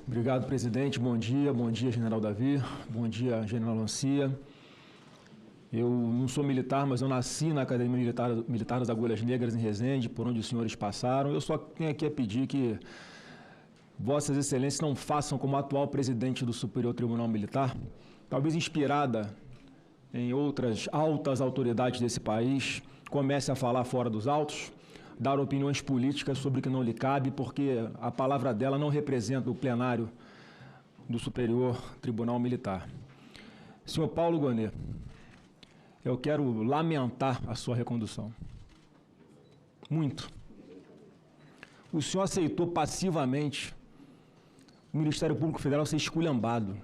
Obrigado, presidente. Bom dia, general Davi. Bom dia, general Lancia. Eu não sou militar, mas eu nasci na Academia Militar das Agulhas Negras, em Resende, por onde os senhores passaram. Eu só tenho aqui a pedir que Vossas Excelências não façam como atual presidente do Superior Tribunal Militar, talvez inspirada em outras altas autoridades desse país, comece a falar fora dos autos, dar opiniões políticas sobre o que não lhe cabe, porque a palavra dela não representa o plenário do Superior Tribunal Militar. Senhor Paulo Gonet, eu quero lamentar a sua recondução. Muito. O senhor aceitou passivamente o Ministério Público Federal ser esculhambado.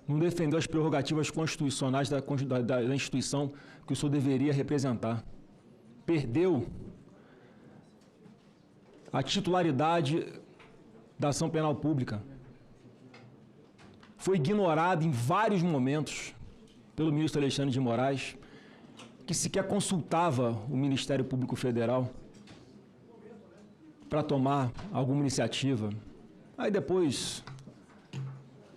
Não defendeu as prerrogativas constitucionais da instituição que o senhor deveria representar. Perdeu a titularidade da ação penal pública. Foi ignorado em vários momentos pelo ministro Alexandre de Moraes, que sequer consultava o Ministério Público Federal para tomar alguma iniciativa. Aí depois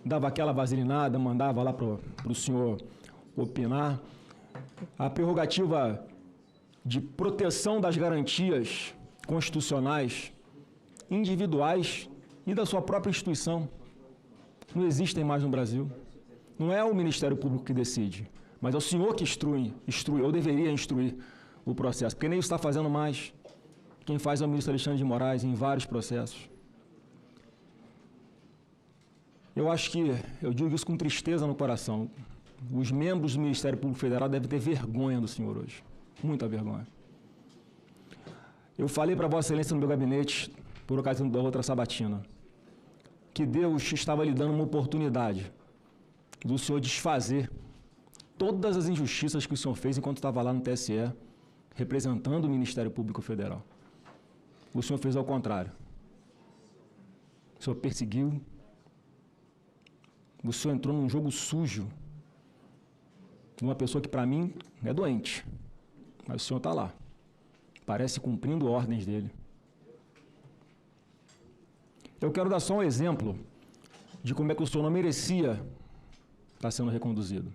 dava aquela vaselinada, mandava lá para o senhor opinar. A prerrogativa de proteção das garantias constitucionais, individuais e da sua própria instituição não existem mais no Brasil. Não é o Ministério Público que decide, mas é o senhor que instrui, ou deveria instruir o processo, porque nem isso está fazendo mais. Quem faz é o ministro Alexandre de Moraes em vários processos. Eu acho que, eu digo isso com tristeza no coração, os membros do Ministério Público Federal devem ter vergonha do senhor hoje, muita vergonha. Eu falei para Vossa Excelência no meu gabinete, por ocasião da outra sabatina, que Deus estava lhe dando uma oportunidade do senhor desfazer todas as injustiças que o senhor fez enquanto estava lá no TSE, representando o Ministério Público Federal. O senhor fez ao contrário. O senhor perseguiu. O senhor entrou num jogo sujo de uma pessoa que, para mim, é doente. Mas o senhor está lá. Parece cumprindo ordens dele. Eu quero dar só um exemplo de como é que o senhor não merecia estar sendo reconduzido.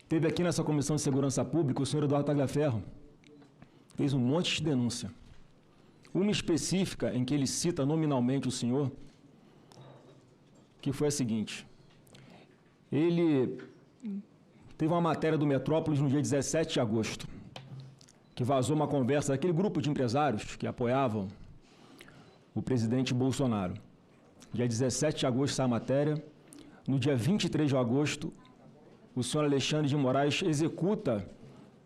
Teve aqui nessa Comissão de Segurança Pública o senhor Eduardo Tagliaferro, fez um monte de denúncia. Uma específica em que ele cita nominalmente o senhor, que foi a seguinte: ele teve uma matéria do Metrópolis no dia 17 de agosto, que vazou uma conversa daquele grupo de empresários que apoiavam o presidente Bolsonaro. Dia 17 de agosto essa matéria. No dia 23 de agosto, o senhor Alexandre de Moraes executa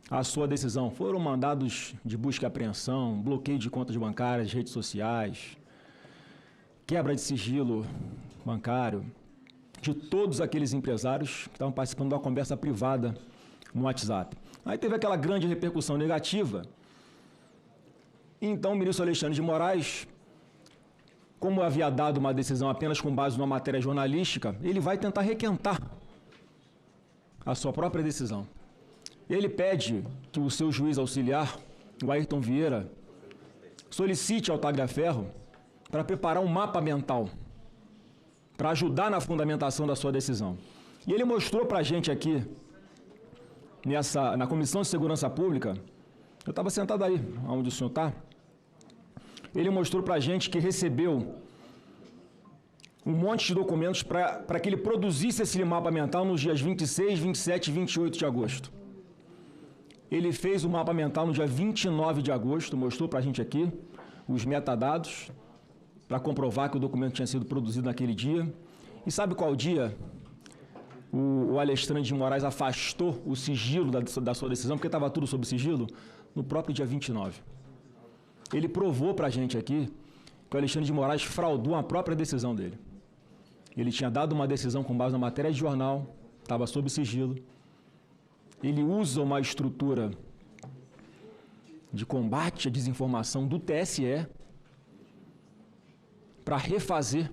a sua decisão. Foram mandados de busca e apreensão, bloqueio de contas bancárias, redes sociais, quebra de sigilo bancário, de todos aqueles empresários que estavam participando de uma conversa privada no WhatsApp. Aí teve aquela grande repercussão negativa. Então o ministro Alexandre de Moraes, como havia dado uma decisão apenas com base numa matéria jornalística, ele vai tentar requentar a sua própria decisão. Ele pede que o seu juiz auxiliar, o Ayrton Vieira, solicite ao Tagliaferro para preparar um mapa mental para ajudar na fundamentação da sua decisão. E ele mostrou para a gente aqui, na Comissão de Segurança Pública, eu estava sentado aí, onde o senhor está, ele mostrou para a gente que recebeu um monte de documentos para que ele produzisse esse mapa mental nos dias 26, 27 e 28 de agosto. Ele fez o mapa mental no dia 29 de agosto, mostrou para a gente aqui os metadados, para comprovar que o documento tinha sido produzido naquele dia. E sabe qual dia o Alexandre de Moraes afastou o sigilo da sua decisão, porque estava tudo sob sigilo? No próprio dia 29. Ele provou para a gente aqui que o Alexandre de Moraes fraudou a própria decisão dele. Ele tinha dado uma decisão com base na matéria de jornal, estava sob sigilo. Ele usa uma estrutura de combate à desinformação do TSE para refazer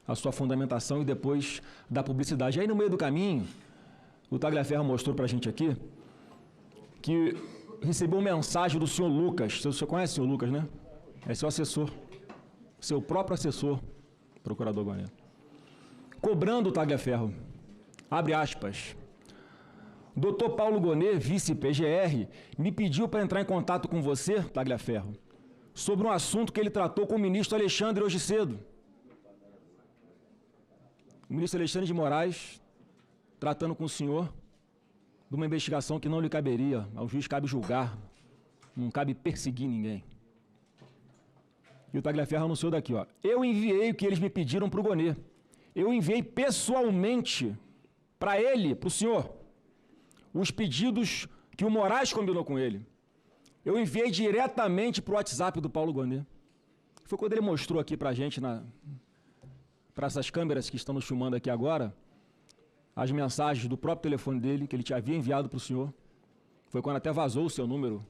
a sua fundamentação e depois dar publicidade. Aí, no meio do caminho, o Tagliaferro mostrou para a gente aqui que recebeu uma mensagem do senhor Lucas. Você conhece o senhor Lucas, né? É seu assessor, seu próprio assessor procurador Gonê, cobrando o Tagliaferro, abre aspas, Dr. Paulo Gonê, vice-PGR, me pediu para entrar em contato com você, Tagliaferro, sobre um assunto que ele tratou com o ministro Alexandre hoje cedo. O ministro Alexandre de Moraes, tratando com o senhor de uma investigação que não lhe caberia. Ao juiz cabe julgar, não cabe perseguir ninguém. E o Tagliaferro anunciou daqui, ó. Eu enviei o que eles me pediram para o Gonê. Eu enviei pessoalmente para ele, para o senhor, os pedidos que o Moraes combinou com ele. Eu enviei diretamente para o WhatsApp do Paulo Gonê. Foi quando ele mostrou aqui para a gente, para essas câmeras que estão nos filmando aqui agora, as mensagens do próprio telefone dele, que ele te havia enviado para o senhor. Foi quando até vazou o seu número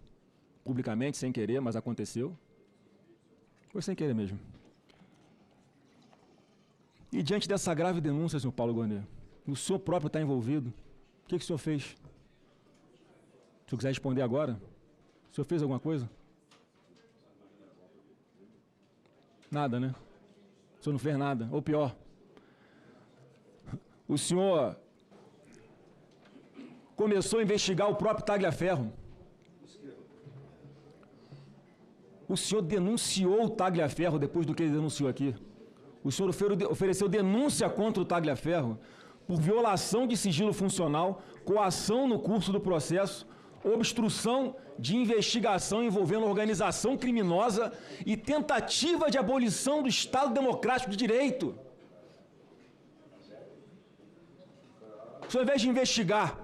publicamente, sem querer, mas aconteceu. Foi sem querer mesmo. E diante dessa grave denúncia, senhor Paulo Gonê, o senhor próprio está envolvido, o que o senhor fez? Se o senhor quiser responder agora, o senhor fez alguma coisa? Nada, né? O senhor não fez nada, ou pior, o senhor começou a investigar o próprio Tagliaferro. O senhor denunciou o Tagliaferro depois do que ele denunciou aqui. O senhor ofereceu denúncia contra o Tagliaferro por violação de sigilo funcional, coação no curso do processo, obstrução de investigação envolvendo organização criminosa e tentativa de abolição do Estado Democrático de Direito. O senhor, ao invés de investigar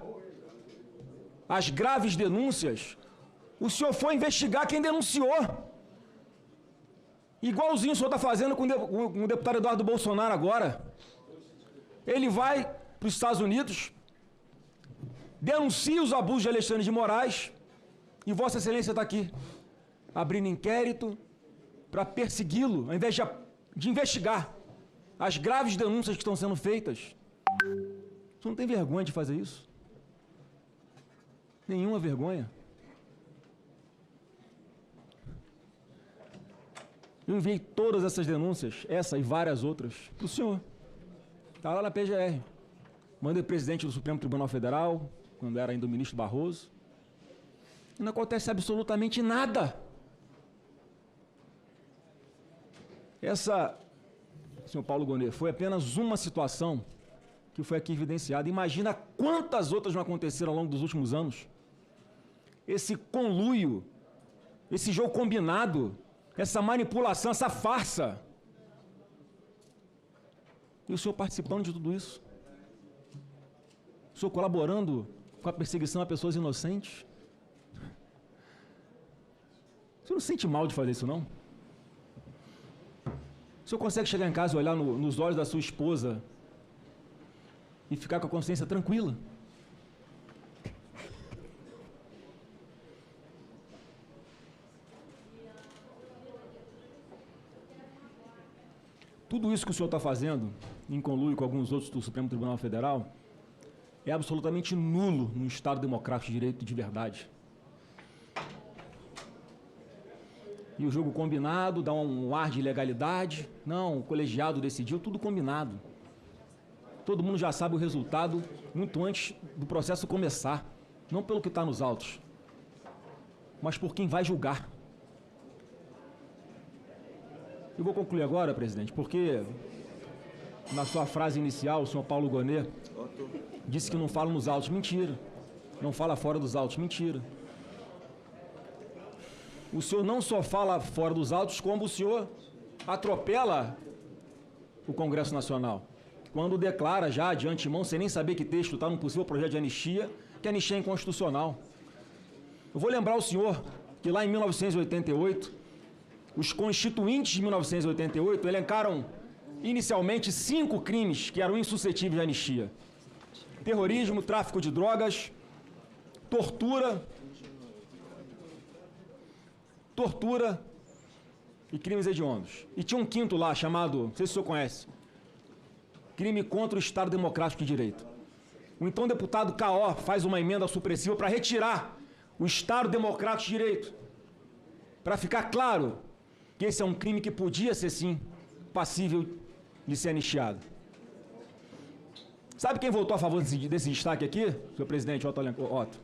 as graves denúncias, o senhor foi investigar quem denunciou. Igualzinho o senhor está fazendo com o deputado Eduardo Bolsonaro agora. Ele vai para os Estados Unidos, denuncia os abusos de Alexandre de Moraes e Vossa Excelência está aqui, abrindo inquérito para persegui-lo, ao invés de investigar as graves denúncias que estão sendo feitas. O senhor não tem vergonha de fazer isso? Nenhuma vergonha. Eu enviei todas essas denúncias, essa e várias outras, para o senhor. Está lá na PGR. Mandei o presidente do Supremo Tribunal Federal, quando era ainda o ministro Barroso. E não acontece absolutamente nada. Essa, senhor Paulo Gonê, foi apenas uma situação que foi aqui evidenciada. Imagina quantas outras não aconteceram ao longo dos últimos anos. Esse conluio, esse jogo combinado, essa manipulação, essa farsa. E o senhor participando de tudo isso? O senhor colaborando com a perseguição a pessoas inocentes? O senhor não sente mal de fazer isso, não? O senhor consegue chegar em casa e olhar nos olhos da sua esposa e ficar com a consciência tranquila? Tudo isso que o senhor está fazendo, em conluio com alguns outros do Supremo Tribunal Federal, é absolutamente nulo num Estado democrático de direito de verdade. E o jogo combinado dá um ar de ilegalidade. Não, o colegiado decidiu, tudo combinado. Todo mundo já sabe o resultado muito antes do processo começar. Não pelo que está nos autos, mas por quem vai julgar. Eu vou concluir agora, presidente, porque na sua frase inicial, o senhor Paulo Gonê disse que não fala nos autos. Mentira. Não fala fora dos autos. Mentira. O senhor não só fala fora dos autos, como o senhor atropela o Congresso Nacional, quando declara já de antemão, sem nem saber que texto está num possível projeto de anistia, que a anistia é inconstitucional. Eu vou lembrar ao senhor que lá em 1988, os constituintes de 1988 elencaram inicialmente 5 crimes que eram insuscetíveis de anistia: terrorismo, tráfico de drogas, tortura e crimes hediondos. E tinha um quinto lá chamado, não sei se o senhor conhece, crime contra o Estado Democrático de Direito. O então deputado K.O. faz uma emenda supressiva para retirar o Estado Democrático de Direito, para ficar claro que esse é um crime que podia ser, sim, passível de ser anistiado. Sabe quem votou a favor desse destaque aqui, senhor presidente Otto?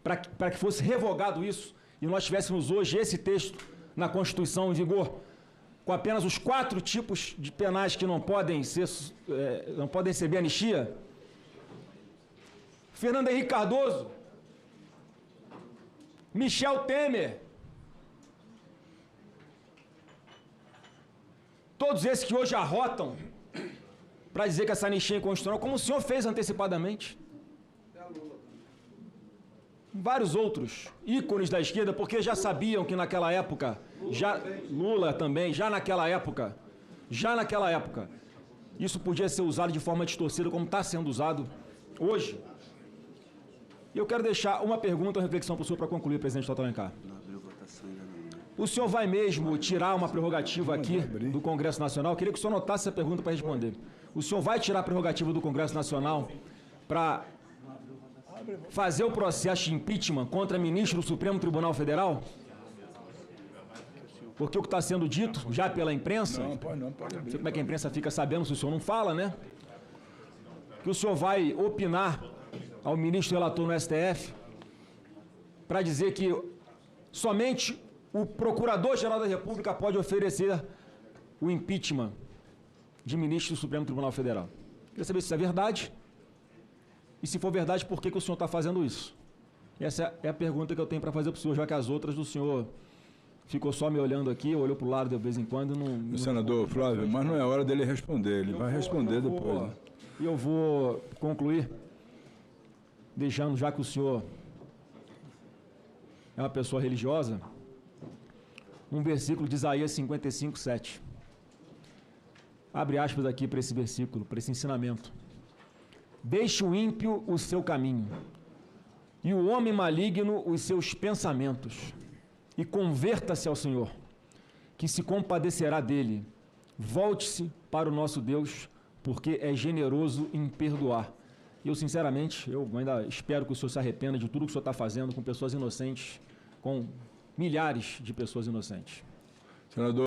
Para que fosse revogado isso e nós tivéssemos hoje esse texto na Constituição em vigor, com apenas os 4 tipos de penais que não podem receber anistia. Fernando Henrique Cardoso, Michel Temer, todos esses que hoje arrotam para dizer que essa anistia é inconstitucional, como o senhor fez antecipadamente. Vários outros ícones da esquerda, porque já sabiam que naquela época, Lula também, já naquela época, isso podia ser usado de forma distorcida, como está sendo usado hoje. E eu quero deixar uma pergunta ou reflexão para o senhor para concluir, presidente Otto Alencar. O senhor vai mesmo tirar uma prerrogativa aqui do Congresso Nacional? Eu queria que o senhor anotasse essa pergunta para responder. O senhor vai tirar a prerrogativa do Congresso Nacional para fazer o processo de impeachment contra ministro do Supremo Tribunal Federal? Porque o que está sendo dito já pela imprensa, não sei como é que a imprensa fica sabendo se o senhor não fala, né? Que o senhor vai opinar ao ministro relator no STF para dizer que somente o Procurador-Geral da República pode oferecer o impeachment de ministro do Supremo Tribunal Federal. Queria saber se isso é verdade. E se for verdade, por que o senhor está fazendo isso? Essa é a pergunta que eu tenho para fazer para o senhor, já que as outras do senhor ficou só me olhando aqui, olhou para o lado de vez em quando e não... Senador Flávio, mas não é hora dele responder, ele vai responder depois. E eu vou concluir, deixando, já que o senhor é uma pessoa religiosa, um versículo de Isaías 55, 7. Abre aspas aqui para esse versículo, para esse ensinamento. Deixe o ímpio o seu caminho, e o homem maligno os seus pensamentos, e converta-se ao Senhor, que se compadecerá dele. Volte-se para o nosso Deus, porque é generoso em perdoar. E eu, sinceramente, eu ainda espero que o senhor se arrependa de tudo que o senhor está fazendo com pessoas inocentes, com milhares de pessoas inocentes. Senador.